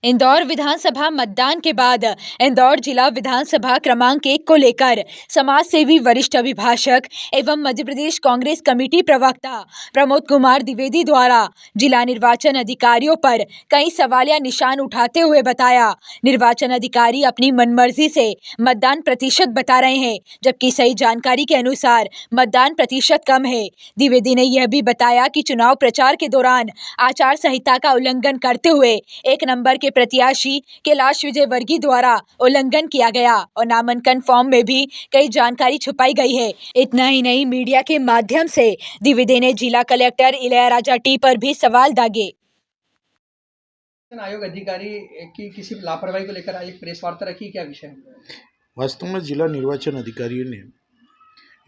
इंदौर विधानसभा मतदान के बाद इंदौर जिला विधानसभा क्रमांक 1 को लेकर समाज सेवी वरिष्ठ अभिभाषक एवं मध्य प्रदेश कांग्रेस कमेटी प्रवक्ता प्रमोद कुमार द्विवेदी द्वारा जिला निर्वाचन अधिकारियों पर कई सवालिया निशान उठाते हुए बताया, निर्वाचन अधिकारी अपनी मनमर्जी से मतदान प्रतिशत बता रहे हैं, जबकि सही जानकारी के अनुसार मतदान प्रतिशत कम है। द्विवेदी ने यह भी बताया कि चुनाव प्रचार के दौरान आचार संहिता का उल्लंघन करते हुए एक नंबर के प्रत्याशी कैलाश विजयवर्गीय द्वारा उल्लंघन किया गया और नामांकन फॉर्म में भी कई जानकारी छुपाई गई है। इतना ही नहीं, मीडिया के माध्यम से द्विवेदी ने जिला कलेक्टर इलैयाराजा टी पर भी सवाल दागे। आयोग अधिकारी की किसी लापरवाही को लेकर आज एक प्रेस वार्ता रखी, क्या विषय है? वास्तव में जिला निर्वाचन अधिकारियों ने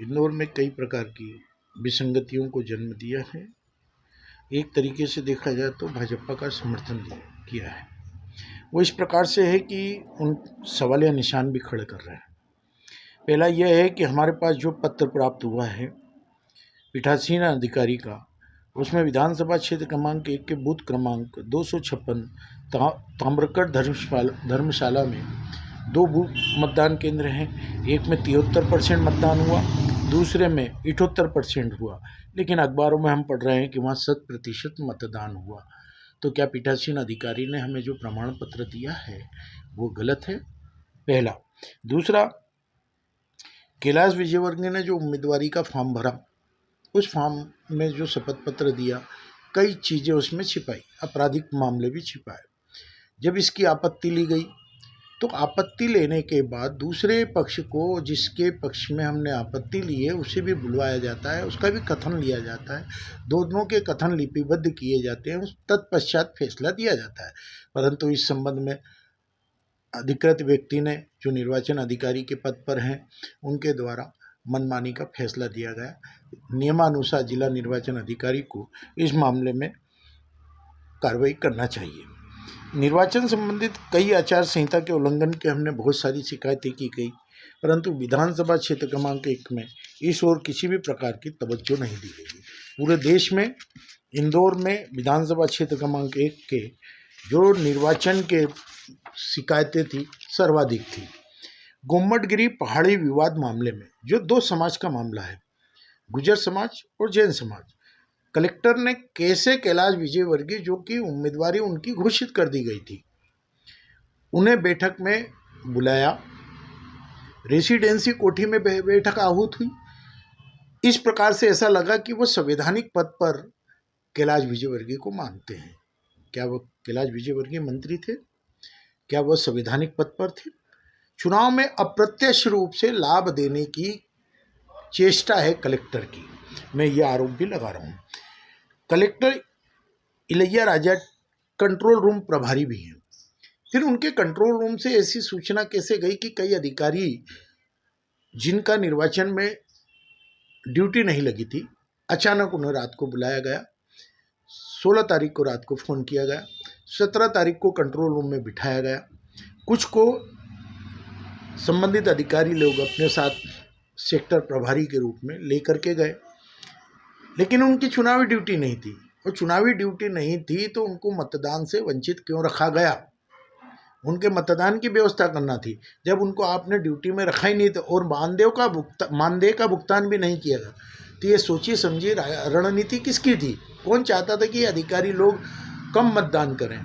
इंदौर में कई प्रकार की विसंगतियों को जन्म दिया है। एक तरीके से देखा जाए तो भाजपा का समर्थन किया है। वो इस प्रकार से है कि उन सवालिया निशान भी खड़े कर रहे हैं। पहला यह है कि हमारे पास जो पत्र प्राप्त हुआ है पीठासीन अधिकारी का, उसमें विधानसभा क्षेत्र क्रमांक 1 के बूथ क्रमांक 256 ताम्रकट धर्मशाला में 2 मतदान केंद्र हैं। एक में 73% मतदान हुआ, दूसरे में 78% हुआ, लेकिन अखबारों में हम पढ़ रहे हैं कि वहाँ 100% मतदान हुआ। तो क्या पीठासीन अधिकारी ने हमें जो प्रमाण पत्र दिया है वो गलत है? पहला। दूसरा, कैलाश विजयवर्गीय ने जो उम्मीदवारी का फॉर्म भरा, उस फॉर्म में जो शपथ पत्र दिया, कई चीज़ें उसमें छिपाई, आपराधिक मामले भी छिपाए। जब इसकी आपत्ति ली गई तो आपत्ति लेने के बाद दूसरे पक्ष को, जिसके पक्ष में हमने आपत्ति ली है, उसे भी बुलवाया जाता है, उसका भी कथन लिया जाता है, दोनों के कथन लिपिबद्ध किए जाते हैं, उस तत्पश्चात फैसला दिया जाता है। परंतु इस संबंध में अधिकृत व्यक्ति ने, जो निर्वाचन अधिकारी के पद पर हैं, उनके द्वारा मनमानी का फैसला दिया गया। नियमानुसार जिला निर्वाचन अधिकारी को इस मामले में कार्रवाई करना चाहिए। निर्वाचन संबंधित कई आचार संहिता के उल्लंघन के हमने बहुत सारी शिकायतें की गई, परंतु विधानसभा क्षेत्र क्रमांक 1 में इस ओर किसी भी प्रकार की तवज्जो नहीं दी गई। पूरे देश में इंदौर में विधानसभा क्षेत्र क्रमांक 1 के जो निर्वाचन के शिकायतें थी सर्वाधिक थी। गुम्मटगिरी पहाड़ी विवाद मामले में, जो 2 समाज का मामला है, गुर्जर समाज और जैन समाज, कलेक्टर ने कैसे कैलाश विजयवर्गीय, जो कि उम्मीदवारी उनकी घोषित कर दी गई थी, उन्हें बैठक में बुलाया। रेसिडेंसी कोठी में बैठक आहूत हुई। इस प्रकार से ऐसा लगा कि वो संवैधानिक पद पर कैलाश विजयवर्गीय को मानते हैं। क्या वो कैलाश विजयवर्गीय मंत्री थे? क्या वो संवैधानिक पद पर थे? चुनाव में अप्रत्यक्ष रूप से लाभ देने की चेष्टा है कलेक्टर की। मैं ये आरोप भी लगा रहा हूँ। कलेक्टर इलैयाराजा कंट्रोल रूम प्रभारी भी हैं। फिर उनके कंट्रोल रूम से ऐसी सूचना कैसे गई कि कई अधिकारी जिनका निर्वाचन में ड्यूटी नहीं लगी थी, अचानक उन्हें रात को बुलाया गया। 16 तारीख को रात को फ़ोन किया गया, 17 तारीख को कंट्रोल रूम में बिठाया गया। कुछ को संबंधित अधिकारी लोग अपने साथ सेक्टर प्रभारी के रूप में लेकर के गए, लेकिन उनकी चुनावी ड्यूटी नहीं थी। और चुनावी ड्यूटी नहीं थी तो उनको मतदान से वंचित क्यों रखा गया? उनके मतदान की व्यवस्था करना थी। जब उनको आपने ड्यूटी में रखा ही नहीं था और मानदेय का भुगतान भी नहीं किया गया, तो ये सोचिए समझिए रणनीति किसकी थी? कौन चाहता था कि अधिकारी लोग कम मतदान करें?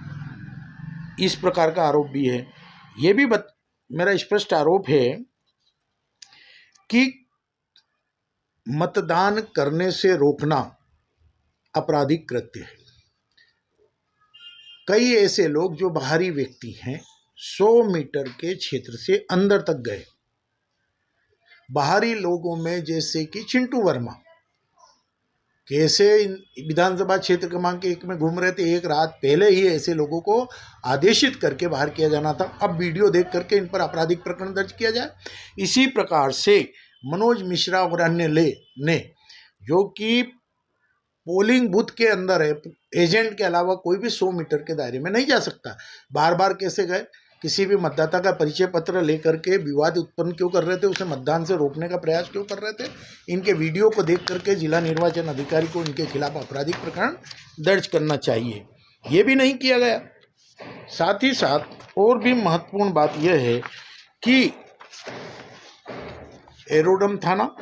इस प्रकार का आरोप भी है। ये भी मेरा स्पष्ट आरोप है कि मतदान करने से रोकना आपराधिक कृत्य है। कई ऐसे लोग जो बाहरी व्यक्ति हैं 100 मीटर के क्षेत्र से अंदर तक गए। बाहरी लोगों में जैसे कि चिंटू वर्मा कैसे विधानसभा क्षेत्र क्रमांक 1 में घूम रहे थे, एक रात पहले ही ऐसे लोगों को आदेशित करके बाहर किया जाना था। अब वीडियो देख करके इन पर आपराधिक प्रकरण दर्ज किया जाए। इसी प्रकार से मनोज मिश्रा और अन्य ने, जो कि पोलिंग बूथ के अंदर है, एजेंट के अलावा कोई भी 100 मीटर के दायरे में नहीं जा सकता, बार बार कैसे गए? किसी भी मतदाता का परिचय पत्र लेकर के विवाद उत्पन्न क्यों कर रहे थे? उसे मतदान से रोकने का प्रयास क्यों कर रहे थे? इनके वीडियो को देख करके जिला निर्वाचन अधिकारी को इनके खिलाफ आपराधिक प्रकरण दर्ज करना चाहिए। ये भी नहीं किया गया। साथ ही साथ और भी महत्वपूर्ण बात यह है कि एरोडम थाना,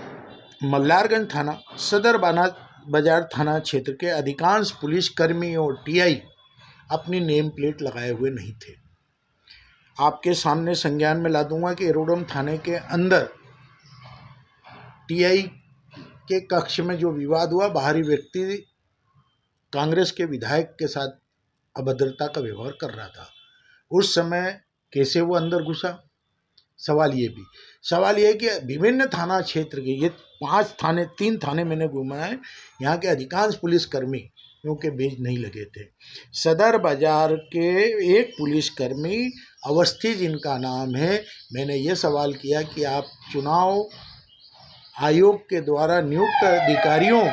मल्लारगंज थाना, सदर बाजार थाना क्षेत्र के अधिकांश पुलिसकर्मी और टीआई अपनी नेम प्लेट लगाए हुए नहीं थे। आपके सामने संज्ञान में ला दूंगा कि एरोडम थाने के अंदर टीआई के कक्ष में जो विवाद हुआ, बाहरी व्यक्ति कांग्रेस के विधायक के साथ अभद्रता का व्यवहार कर रहा था। उस समय कैसे वो अंदर घुसा, सवाल ये कि विभिन्न थाना क्षेत्र के ये 5 थाने, 3 थाने मैंने घुमाए हैं, यहाँ के अधिकांश पुलिसकर्मी क्योंकि बेज नहीं लगे थे। सदर बाजार के एक पुलिसकर्मी अवस्थी जिनका नाम है, मैंने ये सवाल किया कि आप चुनाव आयोग के द्वारा नियुक्त अधिकारियों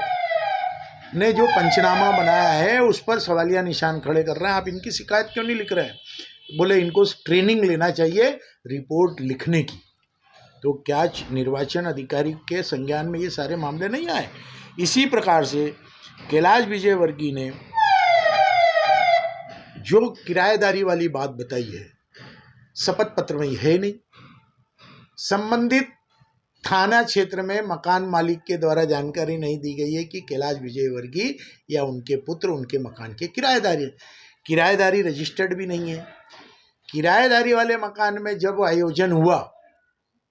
ने जो पंचनामा बनाया है उस पर सवालिया निशान खड़े कर रहे हैं, आप इनकी शिकायत क्यों नहीं लिख रहे हैं? बोले इनको ट्रेनिंग लेना चाहिए रिपोर्ट लिखने की। तो क्या निर्वाचन अधिकारी के संज्ञान में ये सारे मामले नहीं आए? इसी प्रकार से कैलाश विजयवर्गीय ने जो किराएदारी वाली बात बताई है, शपथ पत्र में है नहीं। संबंधित थाना क्षेत्र में मकान मालिक के द्वारा जानकारी नहीं दी गई है कि कैलाश विजयवर्गीय या उनके पुत्र उनके मकान के किराएदारी रजिस्टर्ड भी नहीं है। किराएदारी वाले मकान में जब आयोजन हुआ,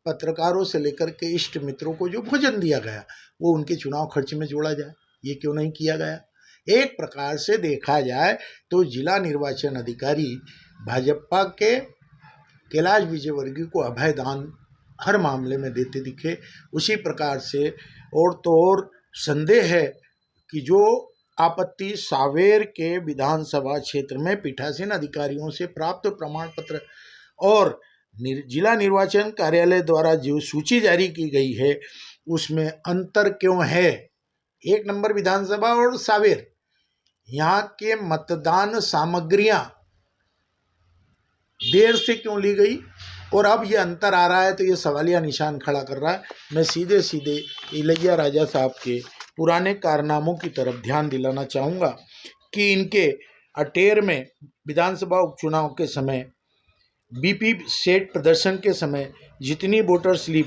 पत्रकारों से लेकर के इष्ट मित्रों को जो भोजन दिया गया वो उनके चुनाव खर्च में जोड़ा जाए, ये क्यों नहीं किया गया? एक प्रकार से देखा जाए तो जिला निर्वाचन अधिकारी भाजपा के कैलाश विजयवर्गीय को अभय दान हर मामले में देते दिखे। उसी प्रकार से और तो और संदेह है कि जो आपत्ति सावेर के विधानसभा क्षेत्र में पीठासीन अधिकारियों से प्राप्त प्रमाण पत्र और जिला निर्वाचन कार्यालय द्वारा जो सूची जारी की गई है उसमें अंतर क्यों है? 1 नंबर विधानसभा और सावेर, यहाँ के मतदान सामग्रियां देर से क्यों ली गई और अब ये अंतर आ रहा है, तो ये सवालिया निशान खड़ा कर रहा है। मैं सीधे इलैया राजा साहब के पुराने कारनामों की तरफ ध्यान दिलाना चाहूँगा कि इनके अटेर में विधानसभा उपचुनाव के समय बीपी सेट प्रदर्शन के समय जितनी वोटर स्लिप